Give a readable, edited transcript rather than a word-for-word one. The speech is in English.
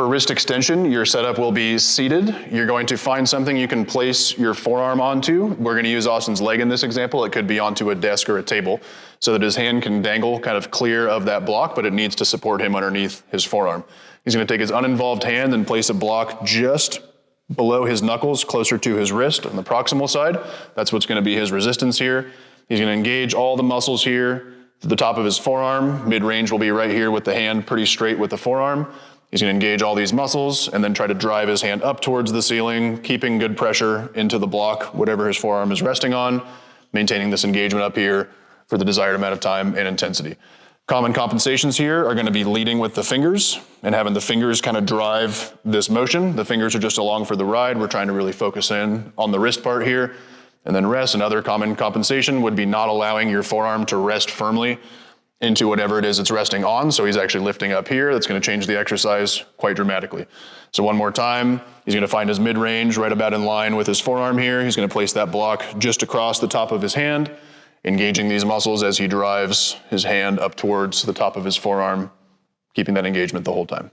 For wrist extension, your setup will be seated. You're going to find something you can place your forearm onto. We're going to use Austin's leg in this example. It could be onto a desk or a table so that his hand can dangle kind of clear of that block, but it needs to support him underneath his forearm. He's going to take his uninvolved hand and place a block just below his knuckles, closer to his wrist on the proximal side. That's what's going to be his resistance here. He's going to engage all the muscles here to the top of his forearm. Mid-range will be right here with the hand pretty straight with the forearm. He's going to engage all these muscles and then try to drive his hand up towards the ceiling, keeping good pressure into the block, whatever his forearm is resting on, maintaining this engagement up here for the desired amount of time and intensity. Common compensations here are going to be leading with the fingers and having the fingers kind of drive this motion. The fingers are just along for the ride. We're trying to really focus in on the wrist part here. And then rest, another common compensation would be not allowing your forearm to rest firmly into whatever it is it's resting on. So he's actually lifting up here. That's going to change the exercise quite dramatically. So one more time, he's going to find his mid-range right about in line with his forearm here. He's going to place that block just across the top of his hand, engaging these muscles as he drives his hand up towards the top of his forearm, keeping that engagement the whole time.